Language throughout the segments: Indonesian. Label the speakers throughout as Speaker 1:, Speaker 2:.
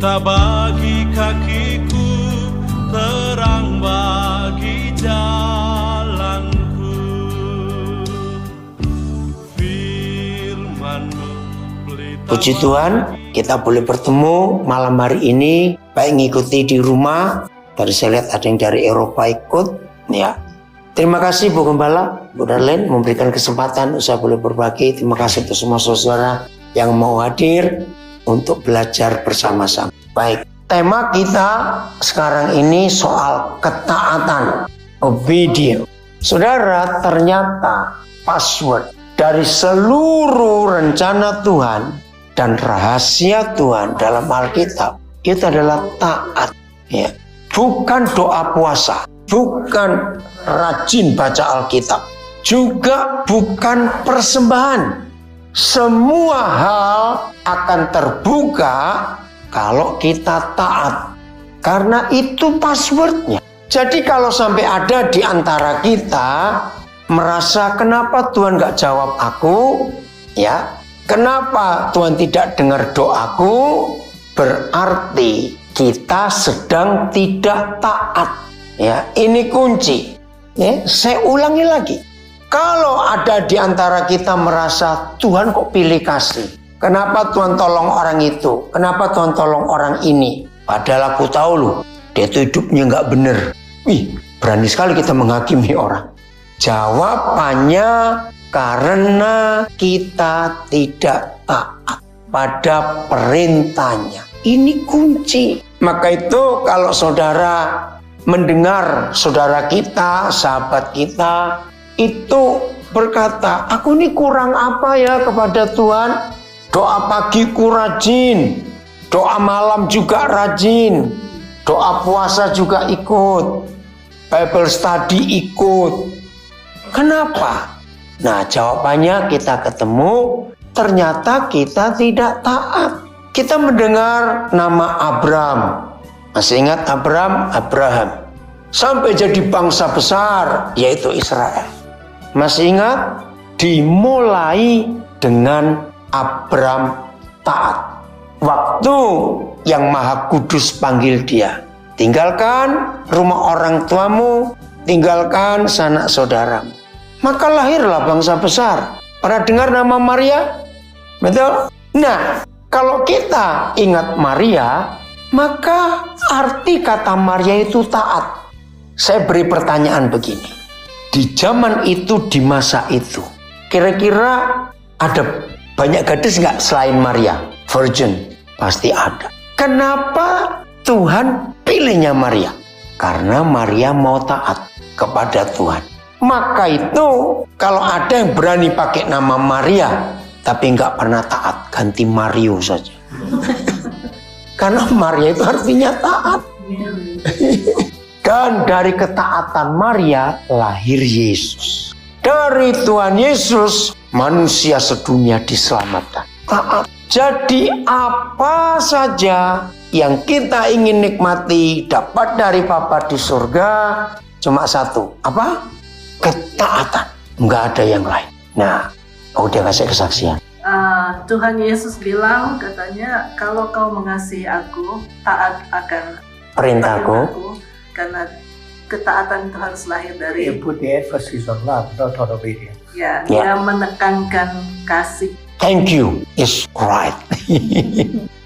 Speaker 1: Pelita bagi kakiku, terang bagi jalanku. Firman-Mu pelita.
Speaker 2: Puji Tuhan, kita boleh bertemu malam hari ini, baik ngikuti di rumah. Tadi saya lihat ada yang dari Eropa ikut, ya. Terima kasih Bu Gembala, Bu Darlene memberikan kesempatan saya boleh berbagi. Terima kasih untuk semua saudara yang mau hadir untuk belajar bersama-sama. Baik, tema kita sekarang ini soal ketaatan, obedience. Saudara, ternyata password dari seluruh rencana Tuhan dan rahasia Tuhan dalam Alkitab itu adalah taat, ya. Bukan doa puasa, bukan rajin baca Alkitab, juga bukan persembahan. Semua hal akan terbuka kalau kita taat, karena itu passwordnya. Jadi kalau sampai ada di antara kita merasa kenapa Tuhan gak jawab aku, ya, kenapa Tuhan tidak dengar doaku, berarti kita sedang tidak taat. Ya, ini kunci. Ya, saya ulangi lagi. Kalau ada di antara kita merasa Tuhan kok pilih kasih, kenapa Tuhan tolong orang itu, kenapa Tuhan tolong orang ini, padahal aku tahu loh dia itu hidupnya nggak bener. Wih, berani sekali kita menghakimi orang. Jawabannya karena kita tidak taat pada perintahnya. Ini kunci. Maka itu kalau saudara mendengar saudara kita, sahabat kita itu berkata, aku ini kurang apa ya kepada Tuhan? Doa pagiku rajin, doa malam juga rajin, doa puasa juga ikut, Bible study ikut. Kenapa? Nah, jawabannya kita ketemu, ternyata kita tidak taat. Kita mendengar nama Abraham. Masih ingat Abraham? Sampai jadi bangsa besar, yaitu Israel. Masih ingat? Dimulai dengan Abraham taat. Waktu yang Maha Kudus panggil dia, tinggalkan rumah orang tuamu, tinggalkan sanak saudaramu. Maka lahirlah bangsa besar. Pernah dengar nama Maria? Betul? Nah, kalau kita ingat Maria, maka arti kata Maria itu taat. Saya beri pertanyaan begini. Di zaman itu, di masa itu, kira-kira ada banyak gadis nggak selain Maria? Virgin? Pasti ada. Kenapa Tuhan pilihnya Maria? Karena Maria mau taat kepada Tuhan. Maka itu kalau ada yang berani pakai nama Maria tapi nggak pernah taat, ganti Mario saja. Karena Maria itu artinya taat. Dan dari ketaatan Maria lahir Yesus. Dari Tuhan Yesus manusia sedunia diselamatkan. Taat. Jadi apa saja yang kita ingin nikmati dapat dari Bapa di surga cuma satu. Apa? Ketaatan. Nggak ada yang lain. Nah, dia kasih kesaksian.
Speaker 3: Tuhan Yesus bilang, katanya, kalau kau mengasihi aku, taat akan
Speaker 2: perintahku.
Speaker 3: Karena ketaatan itu harus lahir dari.
Speaker 4: You put the emphasis on love, not on obedience.
Speaker 3: Ya, dia menekankan kasih.
Speaker 2: Thank you, is right.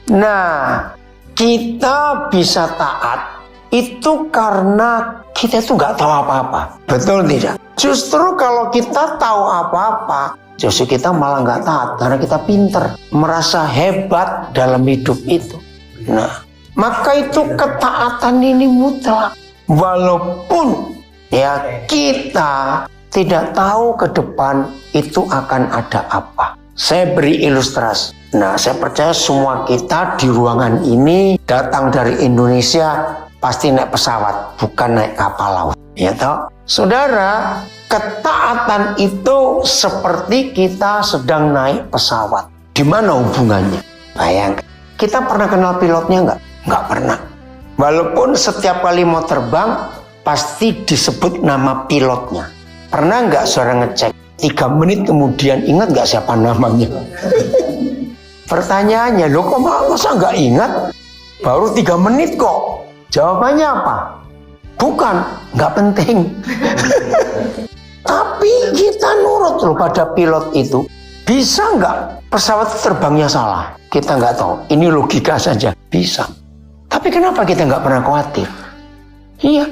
Speaker 2: Nah, kita bisa taat itu karena kita itu nggak tahu apa-apa. Betul tidak? Justru kalau kita tahu apa-apa, justru kita malah nggak taat karena kita pinter, merasa hebat dalam hidup itu. Nah, maka itu ketaatan ini mutlak. Walaupun ya kita tidak tahu ke depan itu akan ada apa. Saya beri ilustrasi. Nah, saya percaya semua kita di ruangan ini datang dari Indonesia pasti naik pesawat, bukan naik kapal laut. Ya toh? Saudara, ketaatan itu seperti kita sedang naik pesawat. Di mana hubungannya? Bayangkan. Kita pernah kenal pilotnya nggak? Nggak pernah. Walaupun setiap kali mau terbang, pasti disebut nama pilotnya. Pernah nggak saudara ngecek? 3 menit kemudian ingat nggak siapa namanya? Pertanyaannya, loh kok masa nggak ingat? Baru 3 menit kok. Jawabannya apa? Bukan, nggak penting. Tapi kita nurut loh pada pilot itu. Bisa nggak pesawat terbangnya salah? Kita nggak tahu. Ini logika saja. Bisa. Tapi kenapa kita nggak pernah khawatir? Iya,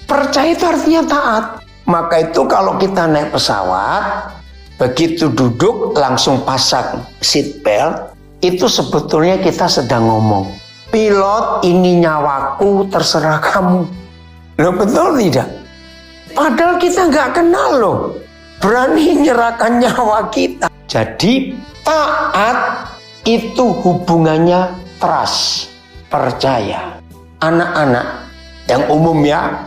Speaker 2: percaya itu artinya taat. Maka itu kalau kita naik pesawat, begitu duduk langsung pasang seat belt, itu sebetulnya kita sedang ngomong, pilot ini nyawaku, terserah kamu. Loh, betul tidak? Padahal kita nggak kenal loh, berani nyerahkan nyawa kita. Jadi taat itu hubungannya trust, percaya. Anak-anak yang umum ya,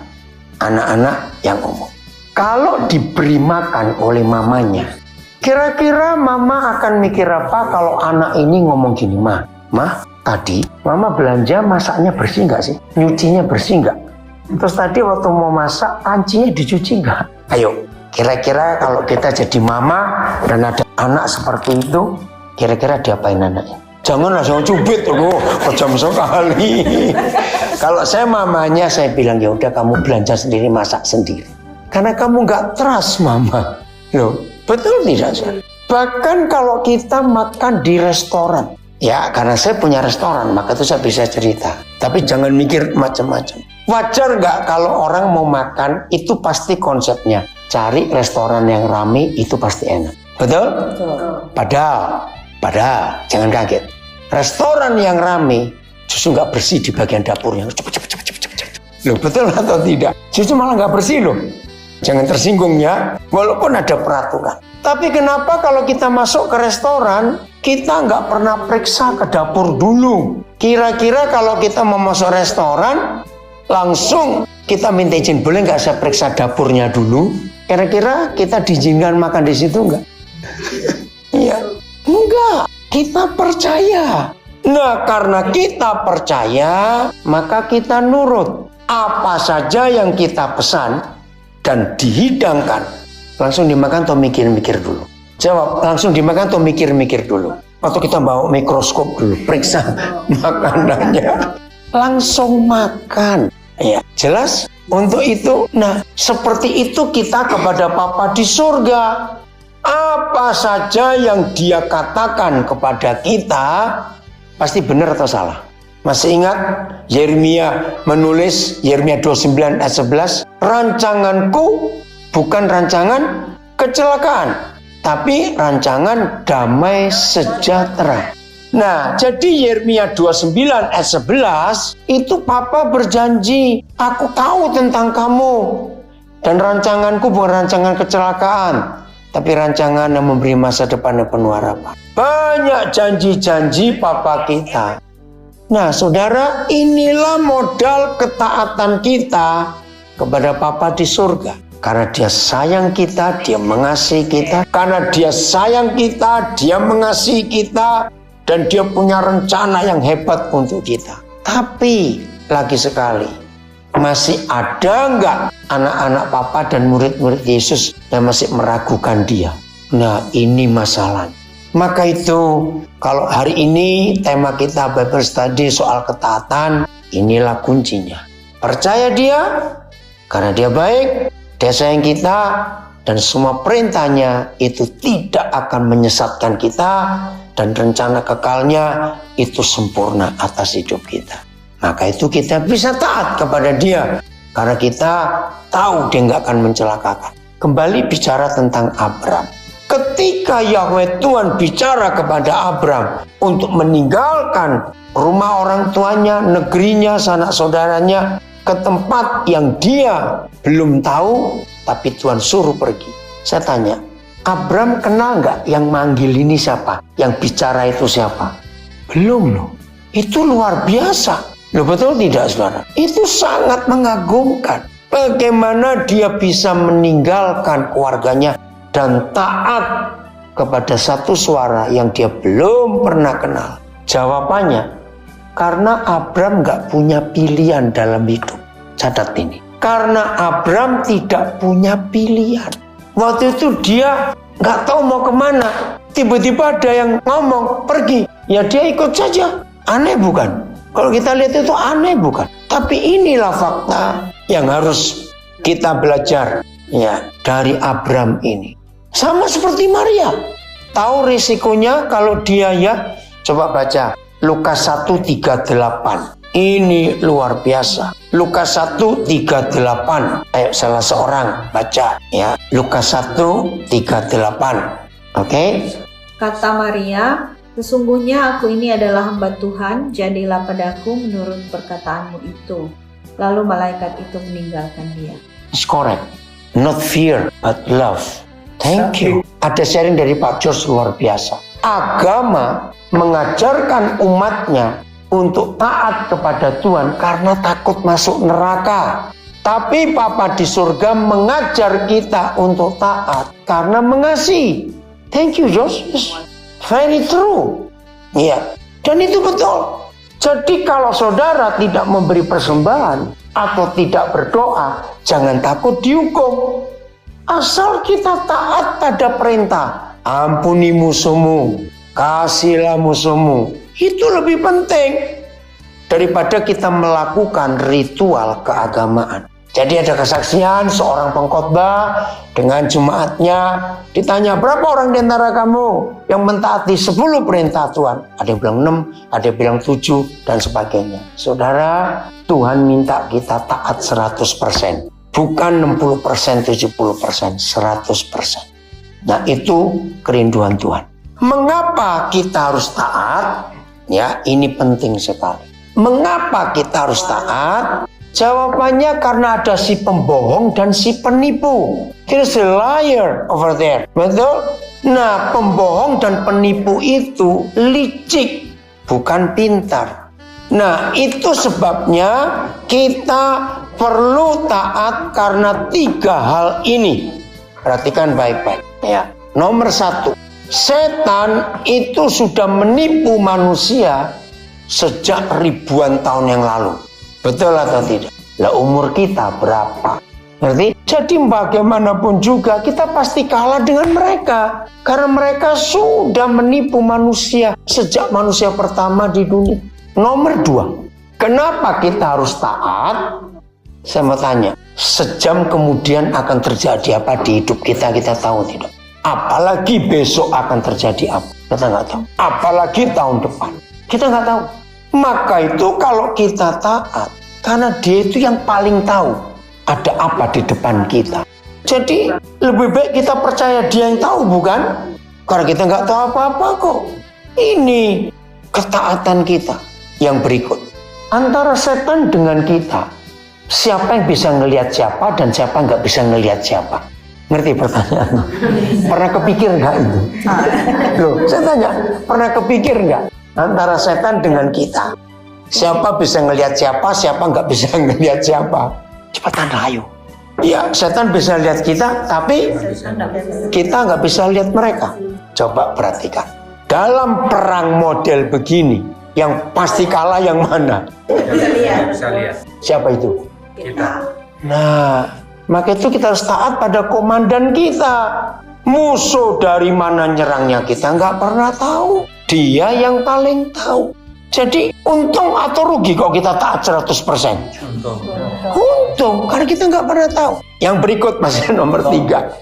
Speaker 2: anak-anak yang umum. Kalau diberi makan oleh mamanya, kira-kira mama akan mikir apa kalau anak ini ngomong gini, Mah, tadi mama belanja masaknya bersih nggak sih? Nyucinya bersih nggak? Terus tadi waktu mau masak, pancinya dicuci nggak? Ayo, kira-kira kalau kita jadi mama dan ada anak seperti itu, kira-kira diapain anaknya? Jangan langsung cubit, kejam sekali. Kalau saya mamanya, saya bilang ya udah kamu belanja sendiri, masak sendiri. Karena kamu nggak trust mama. Loh, betul tidak, Sir? Bahkan kalau kita makan di restoran, ya karena saya punya restoran, maka itu saya bisa cerita. Tapi jangan mikir macam-macam. Wajar nggak kalau orang mau makan, itu pasti konsepnya cari restoran yang rame, itu pasti enak. Betul? Padahal, jangan kaget. Restoran yang rame justru nggak bersih di bagian dapurnya. Cepet. Loh, betul atau tidak? Justru malah nggak bersih loh. Jangan tersinggung ya, walaupun ada peraturan. Tapi kenapa kalau kita masuk ke restoran, kita nggak pernah periksa ke dapur dulu? Kira-kira kalau kita mau masuk restoran, langsung kita minta izin, boleh nggak saya periksa dapurnya dulu? Kira-kira kita diizinkan makan di situ nggak? Iya, enggak. Kita percaya. Nah, karena kita percaya, maka kita nurut. Apa saja yang kita pesan dan dihidangkan, langsung dimakan atau mikir-mikir dulu? Jawab, langsung dimakan atau mikir-mikir dulu? Atau kita bawa mikroskop dulu, periksa makanannya? Langsung makan. Ya, jelas? Untuk itu, nah seperti itu kita kepada Bapa di surga. Apa saja yang Dia katakan kepada kita, pasti benar atau salah? Masih ingat Yeremia menulis, Yeremia 29 ayat 11, rancanganku bukan rancangan kecelakaan, tapi rancangan damai sejahtera. Nah, jadi Yeremia 29 ayat 11 itu Papa berjanji, aku tahu tentang kamu dan rancanganku bukan rancangan kecelakaan, tapi rancangan yang memberi masa depan yang penuh harapan. Banyak janji-janji Papa kita. Nah, saudara, inilah modal ketaatan kita kepada Papa di surga. Karena Dia sayang kita, Dia mengasihi kita. Karena Dia sayang kita, Dia mengasihi kita. Dan Dia punya rencana yang hebat untuk kita. Tapi, lagi sekali, masih ada nggak anak-anak Papa dan murid-murid Yesus yang masih meragukan Dia? Nah, ini masalah. Maka itu, kalau hari ini tema kita Bible Study soal ketaatan, inilah kuncinya. Percaya Dia, karena Dia baik, Dia sayang kita, dan semua perintahnya itu tidak akan menyesatkan kita, dan rencana kekalnya itu sempurna atas hidup kita. Maka itu kita bisa taat kepada Dia, karena kita tahu Dia nggak akan mencelakakan. Kembali bicara tentang Abram. Ketika Yahweh Tuhan bicara kepada Abram untuk meninggalkan rumah orang tuanya, negerinya, sanak saudaranya, ke tempat yang dia belum tahu, tapi Tuhan suruh pergi. Saya tanya, Abram kenal nggak yang manggil ini siapa? Yang bicara itu siapa? Belum loh. Itu luar biasa. Loh, betul tidak, saudara? Itu sangat mengagumkan. Bagaimana dia bisa meninggalkan keluarganya dan taat kepada satu suara yang dia belum pernah kenal. Jawabannya, karena Abram gak punya pilihan dalam hidup. Catat ini. Karena Abram tidak punya pilihan. Waktu itu dia gak tahu mau kemana. Tiba-tiba ada yang ngomong, pergi. Ya dia ikut saja. Aneh bukan? Kalau kita lihat itu aneh bukan? Tapi inilah fakta yang harus kita belajar ya dari Abraham ini. Sama seperti Maria. Tahu risikonya kalau dia ya, coba baca Lukas 1:38. Ini luar biasa. Lukas 1:38. Ayo salah seorang baca ya. Lukas 1:38. Oke?
Speaker 5: Kata Maria, sesungguhnya aku ini adalah hamba Tuhan, jadilah padaku menurut perkataanmu itu. Lalu malaikat itu meninggalkan dia.
Speaker 2: It's correct. Not fear, but love. Thank you. Ada sharing dari Pak George luar biasa. Agama mengajarkan umatnya untuk taat kepada Tuhan karena takut masuk neraka. Tapi Papa di surga mengajar kita untuk taat karena mengasihi. Thank you, George. It's very true. Iya. Dan itu betul. Jadi kalau saudara tidak memberi persembahan atau tidak berdoa, jangan takut dihukum. Asal kita taat pada perintah, ampuni musuhmu, kasihlah musuhmu. Itu lebih penting daripada kita melakukan ritual keagamaan. Jadi ada kesaksian seorang pengkhotbah dengan jemaatnya, ditanya berapa orang di antara kamu yang mentaati 10 perintah Tuhan. Ada yang bilang 6, ada yang bilang 7 dan sebagainya. Saudara, Tuhan minta kita taat 100%. Bukan 60%, 70%, 100%. Nah itu kerinduan Tuhan. Mengapa kita harus taat? Ya ini penting sekali. Mengapa kita harus taat? Jawabannya karena ada si pembohong dan si penipu. There's a liar over there. Betul? Nah, pembohong dan penipu itu licik, bukan pintar. Nah, itu sebabnya kita perlu taat karena 3 hal ini. Perhatikan baik-baik. Ya. Nomor 1, setan itu sudah menipu manusia sejak ribuan tahun yang lalu. Betul atau tidak? Lah umur kita berapa? Ngerti? Jadi bagaimanapun juga kita pasti kalah dengan mereka. Karena mereka sudah menipu manusia sejak manusia pertama di dunia. Nomor 2, kenapa kita harus taat? Saya mau tanya, sejam kemudian akan terjadi apa di hidup kita, kita tahu tidak? Apalagi besok akan terjadi apa? Kita nggak tahu. Apalagi tahun depan, kita nggak tahu. Maka itu kalau kita taat, karena dia itu yang paling tahu ada apa di depan kita. Jadi lebih baik kita percaya dia yang tahu, bukan? Karena kita nggak tahu apa-apa kok. Ini ketaatan kita. Yang berikut, antara setan dengan kita, siapa yang bisa ngelihat siapa dan siapa nggak bisa ngelihat siapa? Ngerti pertanyaannya? Pernah kepikir nggak itu? Loh, saya tanya, pernah kepikir nggak? Antara setan dengan kita, siapa bisa ngelihat siapa, siapa nggak bisa ngelihat siapa? Cepetan ayo. Ya, setan bisa lihat kita, tapi kita nggak bisa lihat mereka. Coba perhatikan. Dalam perang model begini, yang pasti kalah yang mana?
Speaker 4: Bisa lihat.
Speaker 2: Siapa itu?
Speaker 4: Kita.
Speaker 2: Nah, maka itu kita harus taat pada komandan kita. Musuh dari mana nyerangnya kita nggak pernah tahu. Dia yang paling tahu. Jadi untung atau rugi kalau kita taat 100%? Untung, karena kita nggak pernah tahu. Yang berikut masih nomor 3.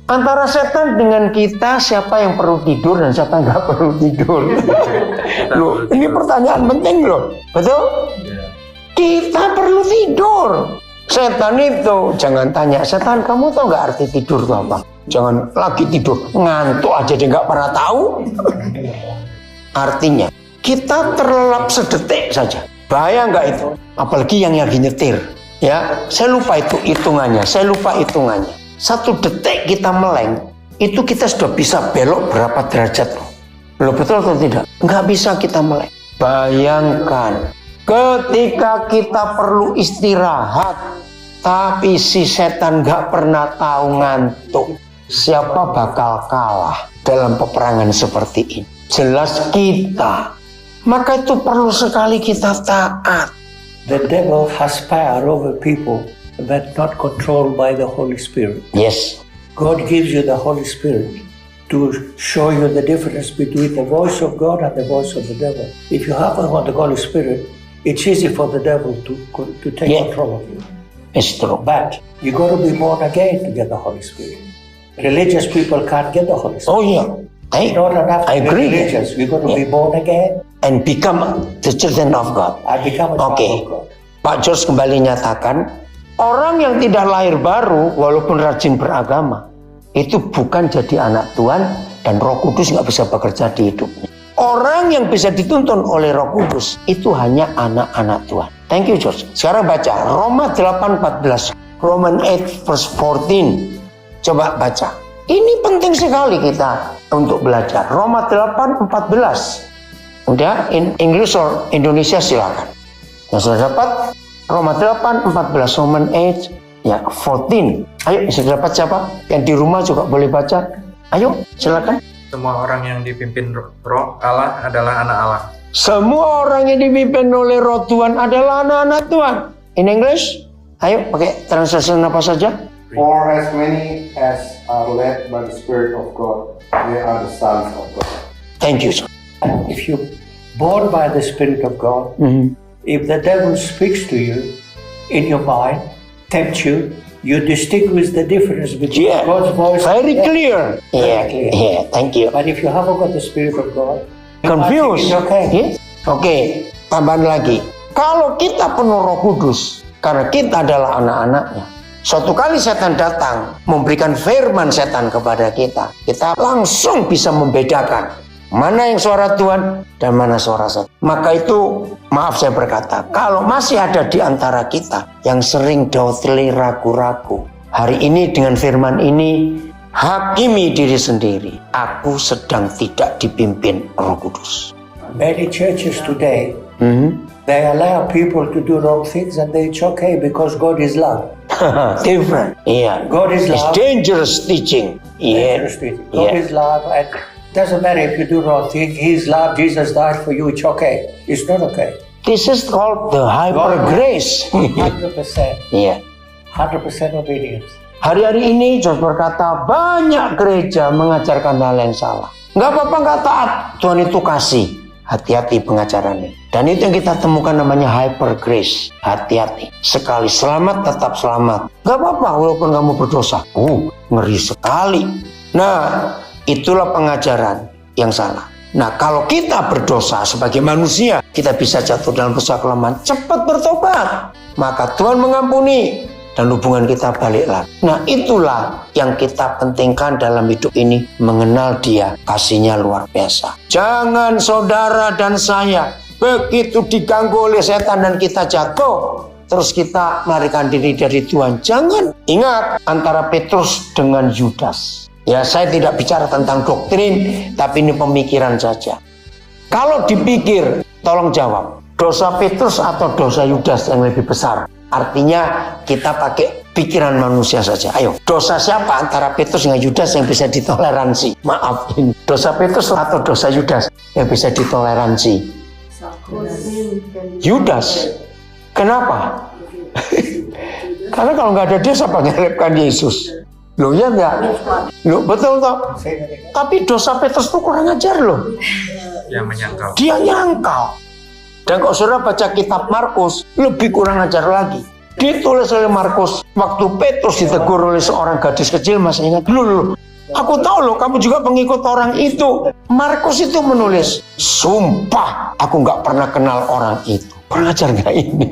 Speaker 2: Antara setan dengan kita, siapa yang perlu tidur dan siapa yang nggak perlu tidur? Loh, ini pertanyaan penting loh, betul? Kita perlu tidur. Setan itu, jangan tanya, setan kamu tahu nggak arti tidur itu apa? Jangan lagi tidur, ngantuk aja dia nggak pernah tahu. Artinya, kita terlelap sedetik saja. Bahaya nggak itu? Apalagi yang lagi nyetir. Ya, saya lupa itu hitungannya. 1 detik kita meleng, itu kita sudah bisa belok berapa derajat loh. Loh, betul atau tidak? Nggak bisa kita meleng. Bayangkan, ketika kita perlu istirahat, tapi si setan nggak pernah tahu ngantuk. Siapa bakal kalah dalam peperangan seperti ini? Jelas kita. Maka itu perlu sekali kita taat.
Speaker 4: The devil has power over people that not controlled by the Holy Spirit.
Speaker 2: Yes.
Speaker 4: God gives you the Holy Spirit to show you the difference between the voice of God and the voice of the devil. If you have the Holy Spirit, it's easy for the devil to take
Speaker 2: Yeah.
Speaker 4: control of you.
Speaker 2: It's true.
Speaker 4: But you got to be born again to get the Holy Spirit. Religious people can't get the Holy Spirit.
Speaker 2: Oh yeah,
Speaker 4: It's not enough
Speaker 2: I
Speaker 4: to be
Speaker 2: agree.
Speaker 4: religious. We got to be born again
Speaker 2: And become the children of God.
Speaker 4: and become a child
Speaker 2: Oke.
Speaker 4: of God.
Speaker 2: Pak George kembali nyatakan, orang yang tidak lahir baru walaupun rajin beragama, itu bukan jadi anak Tuhan dan Roh Kudus nggak bisa bekerja di hidupnya. Orang yang bisa dituntun oleh Roh Kudus itu hanya anak-anak Tuhan. Thank you George. Sekarang baca Roma 8:14, Roman 8 verse 14. Coba baca. Ini penting sekali kita untuk belajar. Roma 8:14. Udah in English or Indonesia silakan. Yang sudah dapat Roma 8:14, Roman 8 ya 14. Ayo sudah dapat siapa? Yang di rumah juga boleh baca. Ayo silakan.
Speaker 6: Semua orang yang dipimpin roh Allah adalah anak Allah.
Speaker 2: Semua orang yang dipimpin oleh Roh Tuhan adalah anak-anak Tuhan. In English? Ayo pakai translation apa saja?
Speaker 7: For as many as are led by the Spirit of God, they are the sons of God.
Speaker 2: Thank you. Sir.
Speaker 4: If you're born by the Spirit of God, if the devil speaks to you in your mind, tempts you, you distinguish the difference between
Speaker 2: Yeah,
Speaker 4: God's voice
Speaker 2: very
Speaker 4: and
Speaker 2: clear. Yeah,
Speaker 4: clear.
Speaker 2: yeah, thank you.
Speaker 4: But if you haven't got the Spirit of God, you might think
Speaker 2: Confused.
Speaker 4: it's okay.
Speaker 2: Yeah? Oke, tambahan lagi. Kalau kita penuh Roh Kudus, karena kita adalah anak-anaknya, suatu kali setan datang memberikan firman setan kepada kita, kita langsung bisa membedakan mana yang suara Tuhan dan mana suara setan. Maka itu, maaf saya berkata, kalau masih ada di antara kita yang sering doubtfully ragu-ragu, hari ini dengan firman ini, hakimi diri sendiri. Aku sedang tidak dipimpin Roh Kudus.
Speaker 4: Many churches today, they allow people to do wrong things and it's okay because God is love.
Speaker 2: Different. Yeah.
Speaker 4: God is
Speaker 2: It's
Speaker 4: love.
Speaker 2: dangerous teaching. Yeah.
Speaker 4: God is love and doesn't matter if you do wrong thing. He is love. Jesus died for you. It's okay. It's not okay.
Speaker 2: This is called the hyper grace.
Speaker 4: 100%.
Speaker 2: Yeah.
Speaker 4: 100% obedience.
Speaker 2: Hari-hari ini George berkata banyak gereja mengajarkan hal yang salah. Nggak apa-apa nggak taat. Tuhan itu kasih. Hati-hati pengajarannya. Dan itu yang kita temukan namanya hyper grace. Hati-hati. Sekali selamat tetap selamat. Nggak apa-apa walaupun kamu berdosa. Ngeri sekali. Nah, itulah pengajaran yang salah. Nah, kalau kita berdosa sebagai manusia, kita bisa jatuh dalam dosa kelemahan. Cepat bertobat. Maka Tuhan mengampuni. Dan hubungan kita balik lagi. Nah, itulah yang kita pentingkan dalam hidup ini. Mengenal Dia, kasihnya luar biasa. Jangan saudara dan saya begitu diganggu oleh setan dan kita jatuh, terus kita melarikan diri dari Tuhan. Jangan. Ingat, antara Petrus dengan Yudas. Ya, saya tidak bicara tentang doktrin, tapi ini pemikiran saja. Kalau dipikir, tolong jawab. Dosa Petrus atau dosa Yudas yang lebih besar? Artinya kita pakai pikiran manusia saja. Ayo, dosa siapa antara Petrus dengan Yudas yang bisa ditoleransi? Maafin, dosa Petrus atau dosa Yudas yang bisa ditoleransi? Yudas. Kenapa? Karena kalau nggak ada dia, siapa nyelipkan Yesus? Loh ya nggak? Loh betul toh? Tapi dosa Petrus itu kurang ajar loh.
Speaker 6: Yang menyangkal.
Speaker 2: Dia nyangkal. Dan kalau saudara baca kitab Markus, lebih kurang ajar lagi. Ditulis oleh Markus, waktu Petrus ditegur oleh seorang gadis kecil, masih ingat? Loh, aku tahu loh, kamu juga pengikut orang itu. Markus itu menulis, sumpah, aku nggak pernah kenal orang itu. Kurang ajar nggak ini?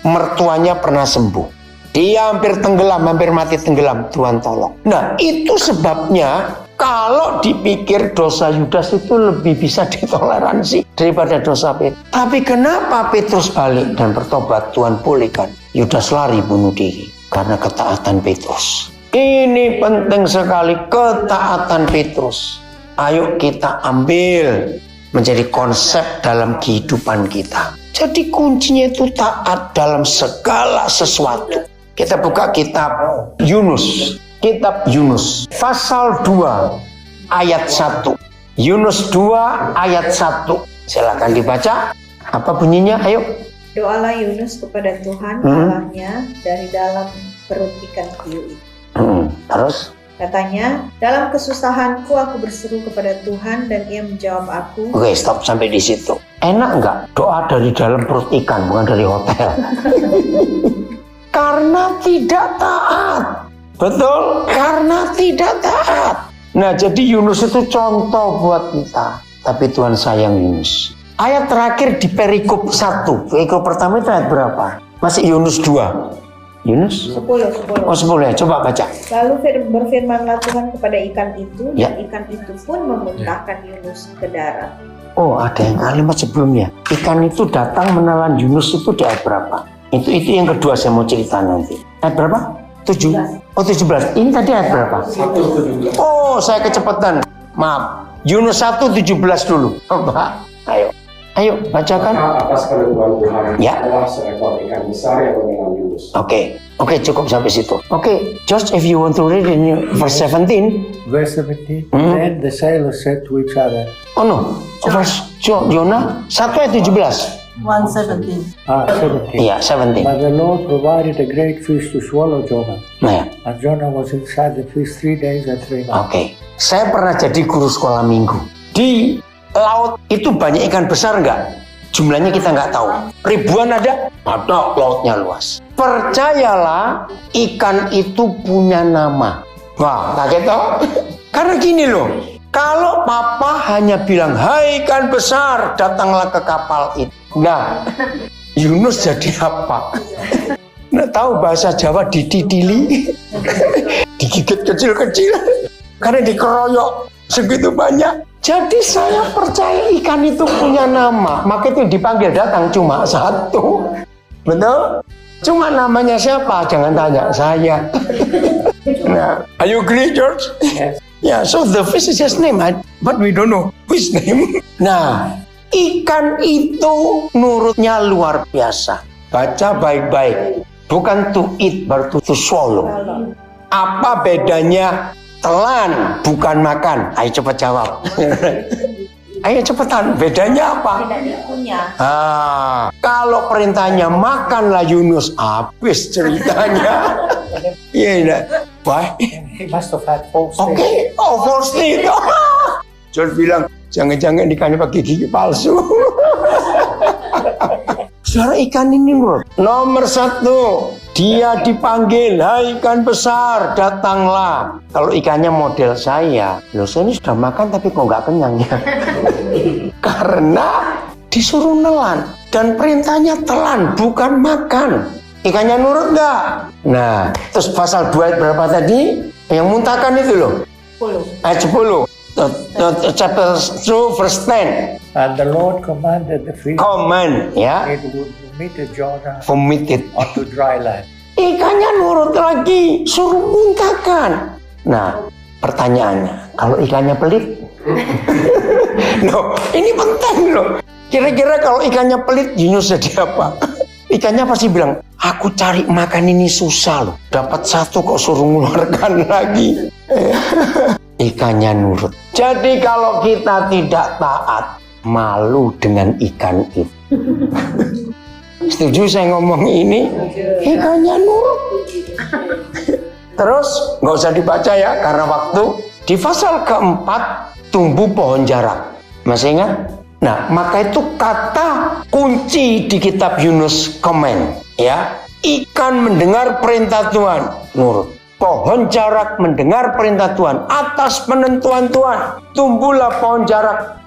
Speaker 2: Mertuanya pernah sembuh. Dia hampir tenggelam, hampir mati tenggelam. Tuhan tolong. Nah, itu sebabnya kalau dipikir dosa Yudas itu lebih bisa ditoleransi daripada dosa Petrus. Tapi kenapa Petrus balik dan bertobat? Tuhan bolehkan. Yudas lari bunuh diri karena ketaatan Petrus. Ini penting sekali, ketaatan Petrus. Ayo kita ambil menjadi konsep dalam kehidupan kita. Jadi kuncinya itu taat dalam segala sesuatu. Kita buka kitab Yunus. Kitab Yunus. Pasal 2 ayat 1. Yunus 2 ayat 1. Silakan dibaca. Apa bunyinya? Ayo.
Speaker 5: Doalah Yunus kepada Tuhan Allahnya dari dalam perut ikan hiu itu.
Speaker 2: Terus?
Speaker 5: Katanya, dalam kesusahanku aku berseru kepada Tuhan dan Ia menjawab aku.
Speaker 2: Oke, stop sampai di situ. Enak nggak doa dari dalam perut ikan, bukan dari hotel? Karena tidak taat. Betul? Karena tidak taat. Nah, jadi Yunus itu contoh buat kita. Tapi Tuhan sayang Yunus. Ayat terakhir di perikop 1. Perikop pertama itu ayat berapa? Masih Yunus 2. Yunus?
Speaker 5: 10.
Speaker 2: Oh 10 ya, coba baca.
Speaker 5: Lalu berfirmanlah Tuhan kepada ikan itu,
Speaker 2: Ya.
Speaker 5: dan ikan itu pun memuntahkan Yunus ke darat.
Speaker 2: Oh, ada yang kalimat sebelumnya. Ikan itu datang menelan Yunus itu di ayat berapa? Itu yang kedua saya mau cerita nanti. Ayat berapa? 7. Oh 17. Ini tadi ayat berapa?
Speaker 7: 1:17.
Speaker 2: Oh, saya kecepatan. Maaf. Yunus 1:17 dulu. Coba. Ayo bacakan.
Speaker 7: Maka atas penentuan Tuhan
Speaker 2: Ya.
Speaker 7: adalah seekor ikan besar yang menelan Yunus.
Speaker 2: Oke, cukup sampai situ. Oke, George, if you want to read in verse 17.
Speaker 4: Verse 17.
Speaker 2: Hmm?
Speaker 4: Then the sailors said to each other,
Speaker 2: Oh no, verse Jonah 1 ayat 17.
Speaker 3: 1:17.
Speaker 4: 17.
Speaker 2: Iya, 17.
Speaker 4: But the Lord provided a great fish to swallow Jonah.
Speaker 2: Nah, ya.
Speaker 4: And Jonah was inside the fish 3 days and 3 nights.
Speaker 2: Oke. Saya pernah jadi guru sekolah minggu. Di laut itu banyak ikan besar nggak? Jumlahnya kita nggak tahu. Ribuan ada? Ada, lautnya luas. Percayalah, ikan itu punya nama. Wah, kaget toh? Karena gini loh, kalau papa hanya bilang, hai ikan besar, datanglah ke kapal itu. Nah, Yunus jadi apa? Nggak tahu bahasa Jawa ditidili, digigit kecil-kecil, karena dikeroyok segitu banyak. Jadi saya percaya ikan itu punya nama, maka itu dipanggil datang cuma satu. Betul? Cuma namanya siapa? Jangan tanya saya. Nah, are you agree, George?
Speaker 4: Yes.
Speaker 2: Yeah, so the fish is his name, but we don't know which name. Nah, ikan itu nurutnya luar biasa. Baca baik-baik. Bukan to eat, but to swallow. Apa bedanya telan bukan makan? Ayo cepat jawab. Ayo cepetan, bedanya apa?
Speaker 5: Tidak dikunyah.
Speaker 2: Kalau perintahnya makanlah Yunus, habis ceritanya. Iya, iya. Why?
Speaker 4: He must have had false
Speaker 2: Oke,
Speaker 4: faith.
Speaker 2: false teeth. George bilang, jangan-jangan ikannya pakai gigi palsu. Saudara, ikan ini loh, nomor 1, dia dipanggil, hai ikan besar, datanglah. Kalau ikannya model saya, loh saya ini sudah makan tapi kok nggak kenyang ya. Karena disuruh nelan, dan perintahnya telan, bukan makan. Ikannya nurut nggak? Nah, terus pasal 2 ayat berapa tadi? Yang muntahkan itu loh.
Speaker 5: 10.
Speaker 2: Ayat 10. Chapter 2 verse 10.
Speaker 4: And the Lord commanded the fish
Speaker 2: Command, ya.
Speaker 4: it would vomit Jonah
Speaker 2: Vomited.
Speaker 4: onto dry land.
Speaker 2: Ikannya nurut lagi, suruh muntahkan. Nah, pertanyaannya, kalau ikannya pelit? Loh, ini penting loh. Kira-kira kalau ikannya pelit, Yunus jadi apa? Ikannya pasti bilang, aku cari makan ini susah loh. Dapat 1 kok suruh mengeluarkan lagi. Ikannya nurut. Jadi kalau kita tidak taat, malu dengan ikan itu. Setuju saya ngomong ini? Ikannya nurut. Terus nggak usah dibaca ya, karena waktu. Di pasal keempat, tumbuh pohon jarak. Masih ingat? Nah, maka itu kata kunci di kitab Yunus komen, ya. Ikan mendengar perintah Tuhan, nurut. Pohon jarak mendengar perintah Tuhan atas penentuan Tuhan, tumbuhlah pohon jarak.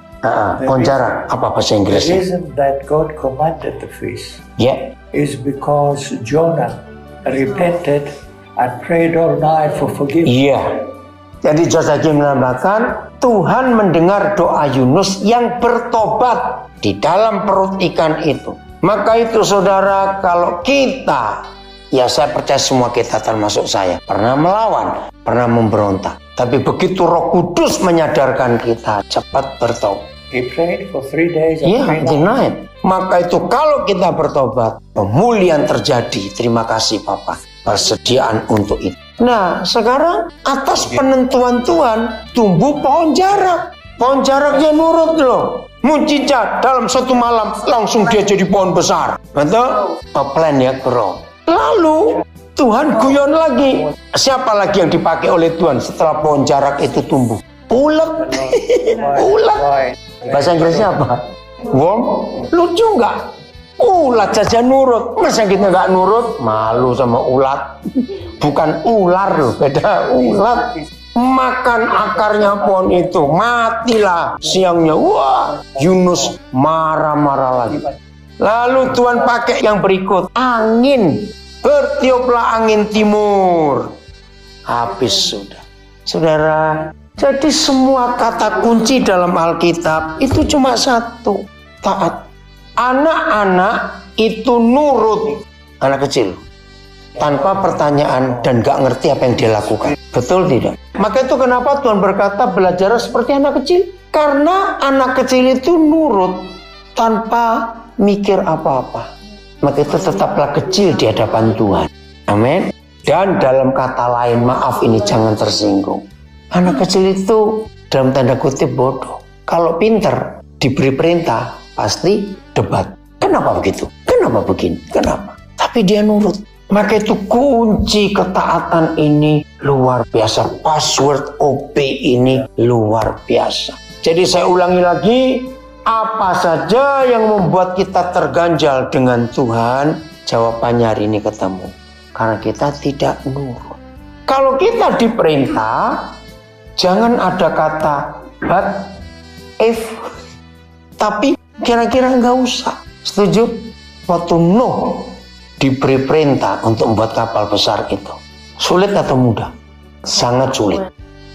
Speaker 2: Pohon jarak, apa bahasa
Speaker 4: The
Speaker 2: Inggrisnya?
Speaker 4: reason that God commanded the fish
Speaker 2: Ya,
Speaker 4: is because Jonah repented and prayed all night for forgiveness.
Speaker 2: iya. Jadi George lagi menambahkan, Tuhan mendengar doa Yunus yang bertobat di dalam perut ikan itu. Maka itu saudara, kalau kita, ya saya percaya semua kita termasuk saya, pernah melawan, pernah memberontak. Tapi begitu Roh Kudus menyadarkan kita, cepat bertobat.
Speaker 4: He prayed for 3 days and
Speaker 2: Iya,
Speaker 4: 3 nights.
Speaker 2: denied. Maka itu kalau kita bertobat, pemulihan terjadi. Terima kasih Papa, persediaan untuk itu. Nah, sekarang atas penentuan Tuhan, tumbuh pohon jarak. Pohon jaraknya nurut loh. Mujizat dalam 1 malam, langsung dia jadi pohon besar. Betul? A plant ya, grow. Lalu, Tuhan guyon lagi. Siapa lagi yang dipakai oleh Tuhan setelah pohon jarak itu tumbuh? Ulet. Ulet.
Speaker 4: Why?
Speaker 2: Bahasa Inggrisnya apa? Worm, lucu nggak? Ulat saja nurut, masa kita nggak nurut? Malu sama ulat. Bukan ular loh, beda ulat. Makan akarnya pohon itu, matilah siangnya. Wah, Yunus marah-marah lagi. Lalu Tuhan pakai yang berikut, angin. Bertiuplah angin timur. Habis sudah. Saudara, jadi semua kata kunci dalam Alkitab itu cuma satu, taat. Anak-anak itu nurut, anak kecil, tanpa pertanyaan dan gak ngerti apa yang dia lakukan. Betul tidak? Maka itu kenapa Tuhan berkata belajar seperti anak kecil. Karena anak kecil itu nurut tanpa mikir apa-apa. Maka itu tetaplah kecil di hadapan Tuhan. Amin. Dan dalam kata lain, maaf ini jangan tersinggung. Anak kecil itu dalam tanda kutip bodoh. Kalau pinter, diberi perintah, pasti debat. Kenapa begitu? Kenapa begini? Kenapa? Tapi dia nurut. Maka itu kunci ketaatan ini luar biasa. Password OP ini luar biasa. Jadi saya ulangi lagi, apa saja yang membuat kita terganjal dengan Tuhan, jawabannya hari ini ketemu. Karena kita tidak nurut. Kalau kita diperintah, jangan ada kata but, if, tapi kira-kira nggak usah. Setuju? Waktu Nuh diberi perintah untuk membuat kapal besar itu, sulit atau mudah? Sangat sulit.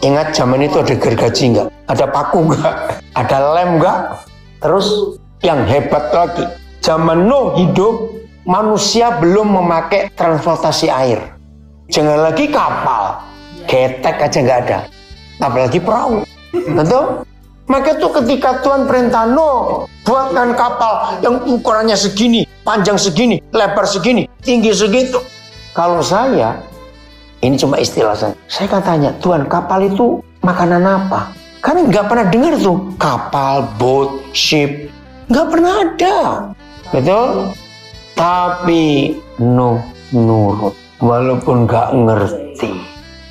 Speaker 2: Ingat zaman itu ada gergaji nggak? Ada paku nggak? Ada lem nggak? Terus yang hebat lagi, zaman Nuh hidup, manusia belum memakai transportasi air. Jangan lagi kapal, ketek aja nggak ada. Apalagi perahu. Betul? Maka itu ketika Tuhan perintah Nuh, buatkan kapal yang ukurannya segini, panjang segini, lebar segini, tinggi segitu. Kalau saya, ini cuma istilah saya kan tanya, Tuhan kapal itu makanan apa? Karena nggak pernah dengar tuh kapal, boat, ship, nggak pernah ada. Betul? Tapi Nuh nurut, walaupun nggak ngerti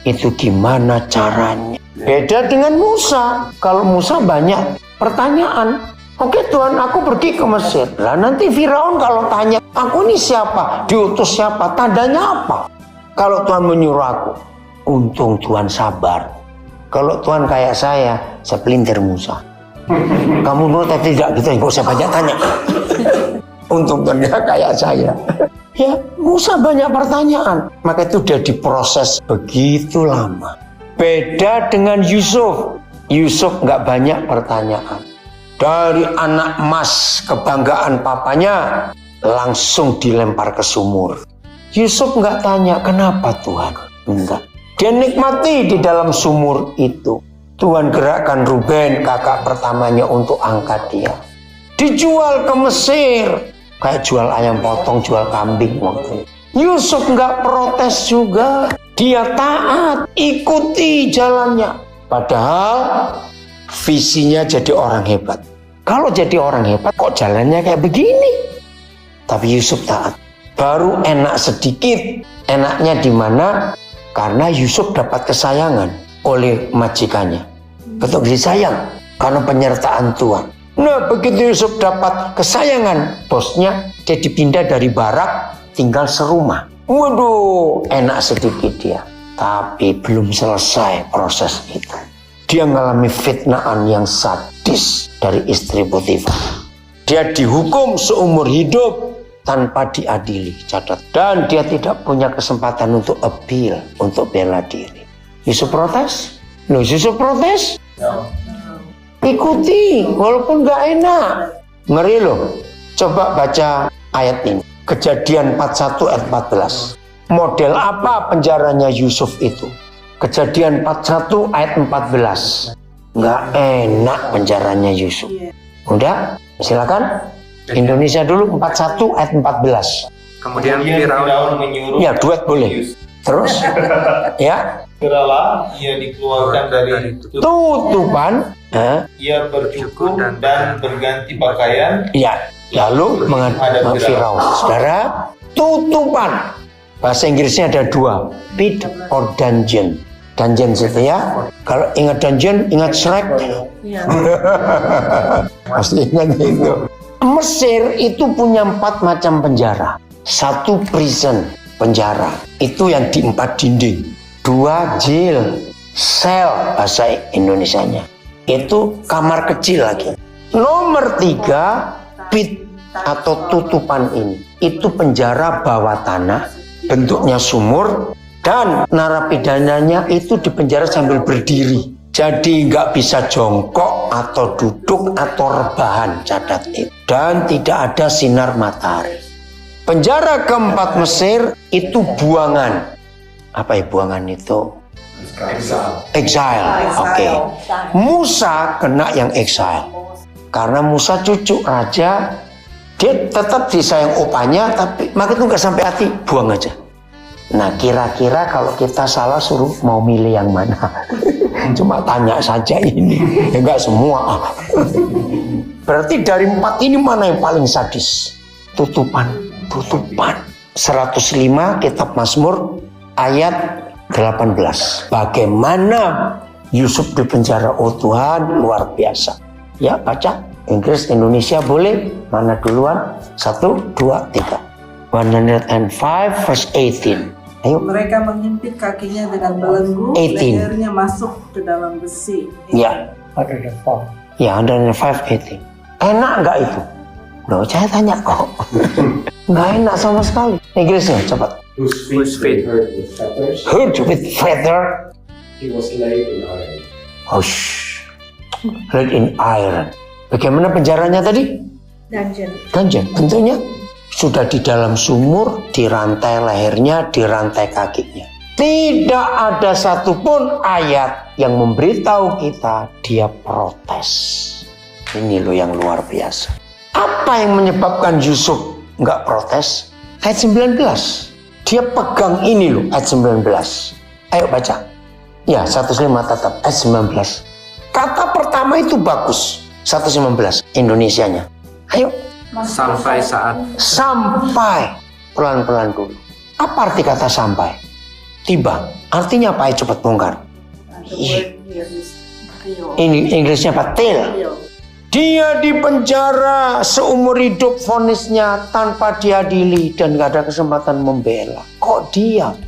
Speaker 2: itu gimana caranya. Beda dengan Musa. Kalau Musa banyak pertanyaan. Oke Tuhan, aku pergi ke Mesir. Lah nanti Firaun kalau tanya, aku ini siapa? Diutus siapa? Tandanya apa? Kalau Tuhan menyuruh aku, untung Tuhan sabar. Kalau Tuhan kayak saya pelintir Musa. Kamu nurut atau tidak? Gitu, nggak usah banyak tanya. Untung Tuhan gak kayak saya. Ya, Musa banyak pertanyaan. Maka itu udah diproses begitu lama. Beda dengan Yusuf. Yusuf nggak banyak pertanyaan. Dari anak emas kebanggaan papanya langsung dilempar ke sumur. Yusuf nggak tanya kenapa Tuhan. Enggak. Dia nikmati di dalam sumur itu. Tuhan gerakkan Ruben kakak pertamanya untuk angkat dia. Dijual ke Mesir. Kayak jual ayam potong, jual kambing waktu itu. Yusuf nggak protes juga. Dia taat, ikuti jalannya. Padahal visinya jadi orang hebat. Kalau jadi orang hebat kok jalannya kayak begini? Tapi Yusuf taat. Baru enak sedikit. Enaknya di mana? Karena Yusuf dapat kesayangan oleh majikannya. Betul, disayang karena penyertaan Tuhan. Nah, begitu Yusuf dapat kesayangan bosnya, dia dipindah dari barak tinggal serumah. Waduh, enak sedikit dia. Tapi belum selesai proses itu. Dia mengalami fitnahan yang sadis dari istri Potifar. Dia dihukum seumur hidup tanpa diadili, catat. Dan dia tidak punya kesempatan untuk appeal, untuk bela diri. Yusuf protes? Loh, Yusuf protes? Ikuti, walaupun gak enak. Ngeri loh. Coba baca ayat ini. Kejadian 41 ayat 14. Model apa penjaranya Yusuf itu? Kejadian 41 ayat 14. Nggak enak penjaranya Yusuf. Udah, silakan. Indonesia dulu 41 ayat 14.
Speaker 6: Kemudian Firaun
Speaker 7: menyuruh.
Speaker 2: Ya, duet boleh. Terus, ya.
Speaker 7: Segeralah ia dikeluarkan dari
Speaker 2: Tutupan.
Speaker 7: ia bercukur dan berganti pakaian.
Speaker 2: Ya, lalu menghadap Firaun. Saudara, tutupan. Bahasa Inggrisnya ada dua, pit or dungeon. Dungeon situ ya. Kalau ingat dungeon, ingat Shrek.
Speaker 3: Iya.
Speaker 2: Pasti ingat itu. Mesir itu punya 4 macam penjara. 1 prison, penjara. Itu yang di 4 dinding. 2 jail, sel bahasa Indonesianya. Itu kamar kecil lagi. Nomor 3, pit atau tutupan ini. Itu penjara bawah tanah, bentuknya sumur. Dan narapidananya itu dipenjara sambil berdiri. Jadi nggak bisa jongkok atau duduk atau rebahan, catat itu. Dan tidak ada sinar matahari. Penjara keempat Mesir itu buangan. Apa ya buangan itu? Exile. Oke. Musa kena yang exile. Karena Musa cucu raja, dia tetap disayang opanya, tapi maka itu nggak sampai hati, buang aja. Nah kira-kira kalau kita salah suruh mau milih yang mana? Cuma tanya saja ini, ya enggak semua. Berarti dari 4 ini mana yang paling sadis? Tutupan. 105 kitab Mazmur ayat 18. Bagaimana Yusuf dipenjara? Oh Tuhan, luar biasa. Ya baca Inggris, Indonesia boleh. Mana duluan? 1, 2, 3. 105 verse 18. Ayo.
Speaker 3: Mereka menghimpit kakinya dengan belenggu,
Speaker 2: 18.
Speaker 3: lehernya masuk ke dalam besi.
Speaker 2: Ya.
Speaker 4: 105.
Speaker 2: Ya, 105, 18. Enak nggak itu? Loh, saya tanya kok. Nggak enak sama sekali. Inggrisnya, cepat.
Speaker 6: Whose feet
Speaker 7: hurt with feathers.
Speaker 2: Hurt with feather.
Speaker 7: He was laid in iron.
Speaker 2: Hush. Laid in iron. Bagaimana penjaranya tadi? Dungeon. Bentuknya sudah di dalam sumur, dirantai lehernya, dirantai kakinya. Tidak ada satupun ayat yang memberitahu kita dia protes. Ini loh yang luar biasa. Apa yang menyebabkan Yusuf nggak protes? Ayat 19. Dia pegang ini loh, ayat 19. Ayo baca. Ya, 105 tetap, ayat 19. Kata pertama itu bagus. 119, Indonesianya. Ayo.
Speaker 6: sampai saat
Speaker 2: Sampai. Pelan-pelan dulu. Apa arti kata sampai? Tiba. Artinya apa? Ayo cepat bongkar. Ini Inggrisnya apa? Till. Dia dipenjara seumur hidup, vonisnya tanpa diadili dan gak ada kesempatan membela. Kok diam?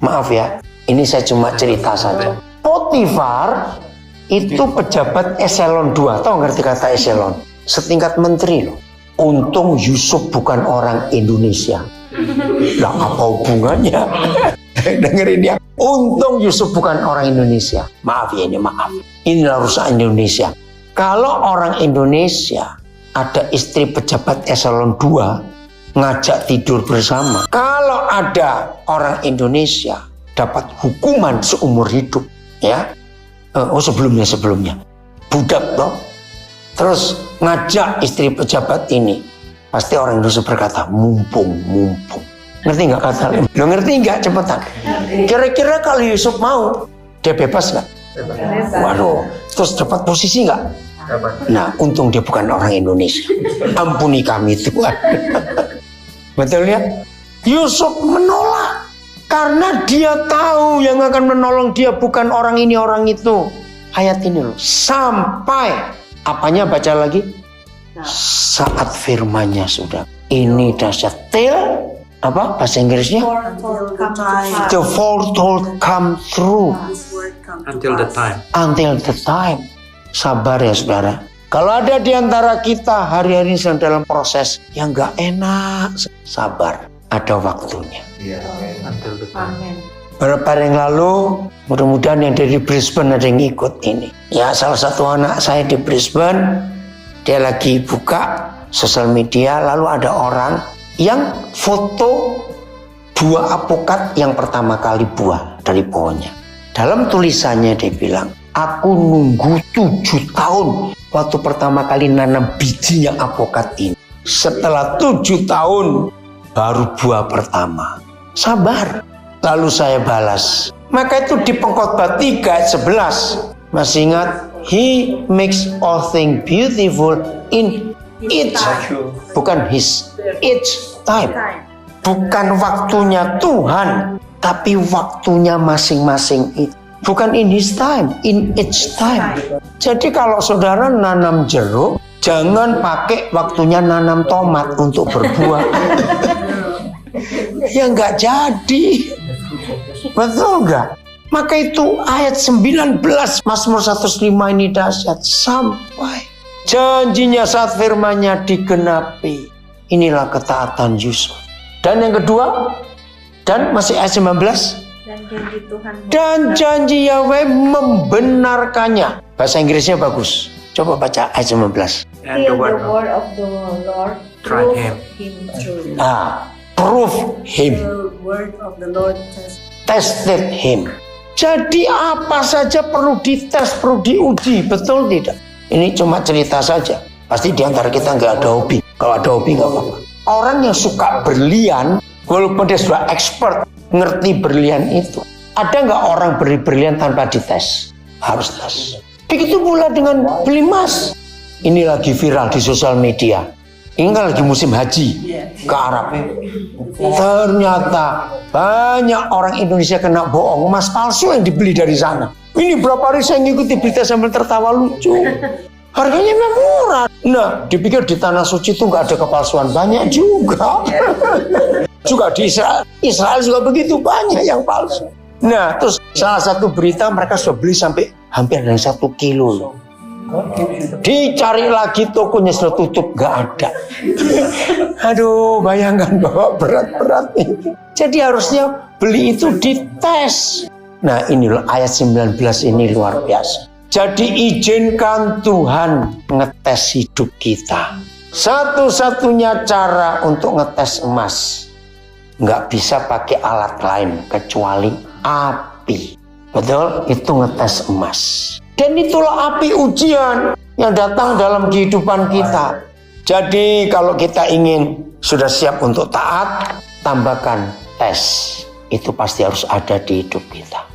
Speaker 2: Maaf ya, ini saya cuma cerita saja. Potifar itu pejabat eselon 2. Tahu ngerti kata eselon? Setingkat menteri loh. Untung Yusuf bukan orang Indonesia. Lah apa hubungannya? Dengerin ya. Untung Yusuf bukan orang Indonesia. Maaf ya, ini maaf. Inilah rusak Indonesia. Kalau orang Indonesia ada istri pejabat eselon 2 ngajak tidur bersama. Kalau ada orang Indonesia dapat hukuman seumur hidup, ya. Sebelumnya budak toh. Terus ngajak istri pejabat ini, pasti orang Indonesia berkata mumpung. Ngerti nggak kata? Lo ngerti nggak? Cepetan. Kira-kira kalau Yusuf mau, dia bebas nggak? Waduh, terus dapat posisi nggak? Nah, untung dia bukan orang Indonesia. Ampuni kami Tuhan. Betul ya? Yusuf menolak karena dia tahu yang akan menolong dia bukan orang ini orang itu. Ayat ini loh. Sampai apanya baca lagi? Saat firmannya sudah. Ini dahsyat. Till apa bahasa Inggrisnya? The foretold come through.
Speaker 6: until the time.
Speaker 2: Until the time. Sabar ya saudara. Kalau ada di antara kita hari-hari sedang dalam proses yang gak enak, sabar. Ada waktunya.
Speaker 6: Until the time.
Speaker 2: Beberapa hari yang lalu, mudah-mudahan yang dari Brisbane ada yang ikut ini. Ya, salah satu anak saya di Brisbane, dia lagi buka sosial media, lalu ada orang yang foto buah apokat yang pertama kali buah dari pohonnya. Dalam tulisannya dia bilang, aku nunggu 7 tahun waktu pertama kali nanam bijinya apokat ini. Setelah 7 tahun baru buah pertama. Sabar. Lalu saya balas. Maka itu di Pengkhotbah 3 ayat 11. Masih ingat? He makes all things beautiful in each. Bukan his. Each time. Bukan waktunya Tuhan, tapi waktunya masing-masing itu. Bukan in his time, in its time. Jadi kalau saudara nanam jeruk, jangan pakai waktunya nanam tomat untuk berbuah. Ya nggak jadi. Betul nggak? Maka itu ayat 19 Mazmur 105 ini dahsyat. Sampai janjinya saat firman-Nya digenapi. Inilah ketaatan Yusuf. Dan yang kedua, dan masih ayat 19.
Speaker 5: Dan janji Tuhan.
Speaker 2: Dan janji Yahweh membenarkannya. Bahasa Inggrisnya bagus. Coba baca ayat 19.
Speaker 6: And the
Speaker 5: Till
Speaker 6: word
Speaker 5: the word of the Lord
Speaker 6: Tried
Speaker 5: prove
Speaker 6: him.
Speaker 5: him true.
Speaker 2: Prove him.
Speaker 3: The word of the Lord
Speaker 2: Tested him. Jadi apa saja perlu dites, perlu diuji. Betul tidak? Ini cuma cerita saja. Pasti di antara kita nggak ada hobi. Kalau ada hobi nggak apa-apa. Orang yang suka berlian, walaupun dia sudah expert, ngerti berlian itu. Ada nggak orang beli berlian tanpa dites? Harus tes. Begitu pula dengan beli emas. Ini lagi viral di sosial media. Ini kan lagi musim haji ke Arab. Ternyata banyak orang Indonesia kena bohong, emas palsu yang dibeli dari sana. Ini berapa hari saya ngikuti berita sambil tertawa lucu. Harganya memang murah. Nah, dipikir di tanah suci itu nggak ada kepalsuan, banyak juga. Juga di Israel juga begitu, banyak yang palsu. Nah, terus salah satu berita mereka sudah beli sampai hampir dari 1 kilo loh. Dicari lagi tokonya sudah tutup, nggak ada. Aduh, bayangkan bahwa berat-berat itu. Jadi harusnya beli itu dites. Nah, ini loh ayat 19 ini luar biasa. Jadi izinkan Tuhan ngetes hidup kita. Satu-satunya cara untuk ngetes emas, nggak bisa pakai alat lain kecuali api. Betul? Itu ngetes emas. Dan itulah api ujian yang datang dalam kehidupan kita. Jadi kalau kita ingin sudah siap untuk taat, tambahkan tes. Itu pasti harus ada di hidup kita.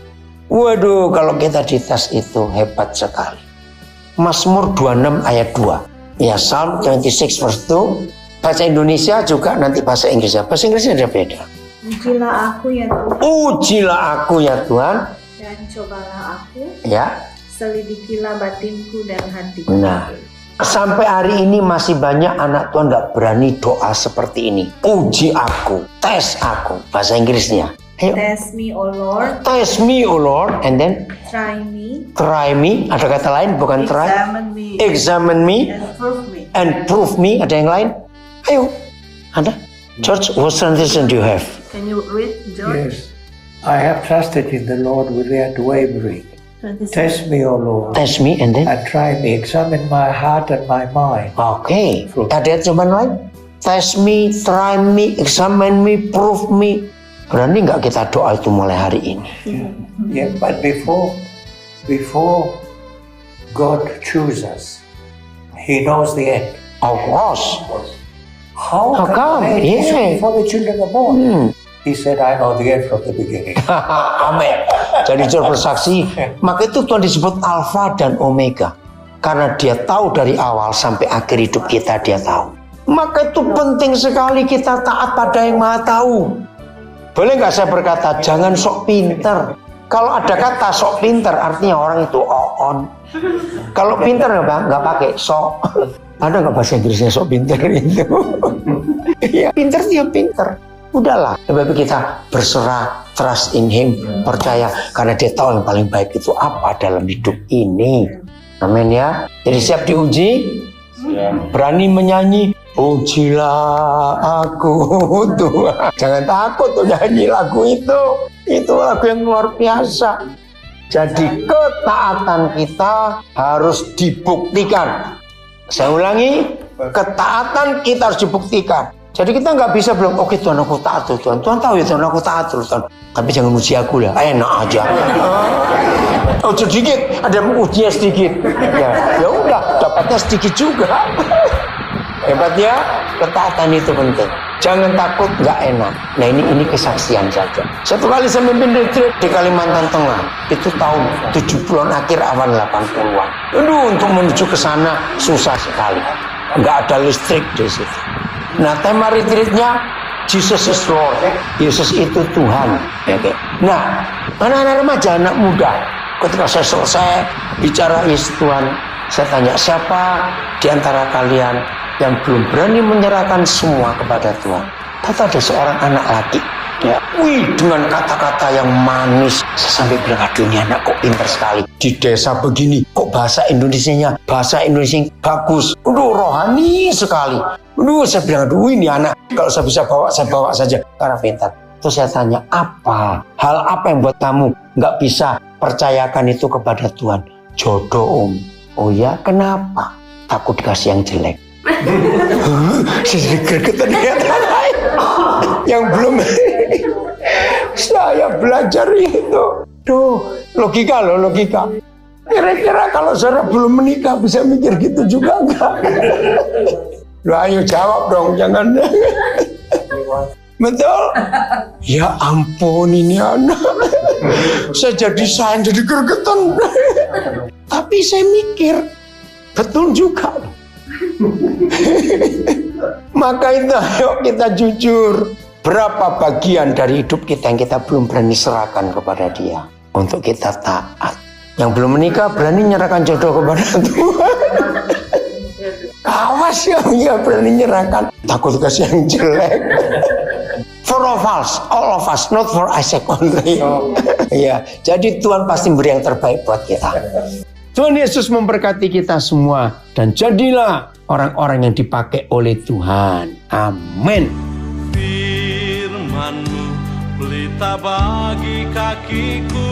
Speaker 2: Waduh, kalau kita dites itu hebat sekali. Mazmur 26 ayat 2. Ya, Psalm 26 verse 2. Bahasa Indonesia juga, nanti bahasa Inggrisnya. Bahasa Inggrisnya ada beda.
Speaker 5: Ujilah aku ya Tuhan.
Speaker 2: Ujilah aku ya Tuhan.
Speaker 5: Dan cobalah aku.
Speaker 2: Ya.
Speaker 5: Selidikilah batinku dan hatiku.
Speaker 2: Nah, sampai hari ini masih banyak anak Tuhan gak berani doa seperti ini. Uji aku, tes aku. Bahasa Inggrisnya. Ayo.
Speaker 5: Test me, O Lord.
Speaker 2: Test me, O Lord, and then
Speaker 5: Try me.
Speaker 2: try me. Ada kata lain, bukan try.
Speaker 3: examine me
Speaker 2: Examine me
Speaker 3: and prove me.
Speaker 2: and prove me. Ada yang lain? Ayo, ada. George, what translation do you have?
Speaker 3: Can you read, George?
Speaker 4: Yes. I have trusted in the Lord without wavering.
Speaker 3: 26.
Speaker 4: Test me, O Lord,
Speaker 2: Test me and then.
Speaker 4: and try me. Examine my heart and my mind.
Speaker 2: Oke. Ada jawaban lain? Test me, try me, examine me, prove me. Berani nggak kita doa itu mulai hari ini?
Speaker 4: Yeah, but before God chooses us, He knows the end.
Speaker 2: Of course.
Speaker 4: How
Speaker 2: How come?
Speaker 4: I teach
Speaker 2: Yeah.
Speaker 4: before the children are born? He said, I know the end from the beginning.
Speaker 2: Amin. Jadi George bersaksi, maka itu Tuhan disebut Alfa dan Omega. Karena dia tahu dari awal sampai akhir hidup kita, dia tahu. Maka itu penting sekali kita taat pada yang Maha Tahu. Boleh nggak saya berkata, jangan sok pinter. Kalau ada kata sok pinter, artinya orang itu on. Kalau pinter nggak pakai sok. Ada nggak bahasa Inggrisnya sok pinter itu? Ya, pinter dia pinter. Udahlah, lebih baik kita berserah, trust in Him, percaya karena Dia tahu yang paling baik itu apa dalam hidup ini. Amin ya. Jadi siap diuji, berani menyanyi. Ujilah aku Tuhan. Jangan takut tuh nyanyi lagu itu. Itu lagu yang luar biasa. Jadi ketaatan kita harus dibuktikan. Saya ulangi, ketaatan kita harus dibuktikan. Jadi kita nggak bisa bilang, oke Tuhan aku taat tuh Tuhan. Tuhan tahu ya Tuhan aku taat tuh Tuhan. Tapi jangan uji aku lah, enak aja. Oh sedikit, ada ujinya sedikit. Ya udah, dapatnya sedikit juga. Hebat ya, ketaatan itu penting. Jangan takut, nggak enak. Nah ini kesaksian saja. Satu kali saya memimpin retreat di Kalimantan Tengah. Itu tahun 70-an akhir awal 80-an. Aduh, untuk menuju ke sana susah sekali. Nggak ada listrik di situ. Nah tema retreatnya Jesus is Lord. Yesus itu Tuhan. Nah Anak-anak remaja, anak muda. Ketika saya selesai bicara Tuhan, saya tanya, siapa di antara kalian yang belum berani menyerahkan semua kepada Tuhan? Kata ada seorang anak laki, ya, dengan kata-kata yang manis. Saya sampai bilang, aduh ini anak kok pintar sekali. Di desa begini, kok bahasa Indonesianya bagus. Rohani sekali. Saya bilang, aduh ini anak, kalau saya bisa bawa, saya bawa saja. Karena pintar. Terus saya tanya, hal apa yang buat kamu nggak bisa percayakan itu kepada Tuhan? Jodoh, Om. Oh ya, kenapa? Takut dikasih yang jelek. Saya gregetan yang belum saya belajar itu. Logika. Kira-kira kalau saudara belum menikah bisa mikir gitu juga enggak? Ayo jawab dong, jangan. Betul? Ya ampun, ini anak. Saya jadi gregetan. Tapi saya mikir, betul juga. Maka itu ayo kita jujur. Berapa bagian dari hidup kita yang kita belum berani serahkan kepada Dia untuk kita taat. Yang belum menikah berani menyerahkan jodoh kepada Tuhan. Awas yang nggak berani menyerahkan, takut kasih yang jelek. For all of us, not for Isaac only. Ya, jadi Tuhan pasti beri yang terbaik buat kita. Tuhan Yesus memberkati kita semua dan jadilah orang-orang yang dipakai oleh Tuhan. Amin.
Speaker 1: Firman-Mu pelita bagi kakiku.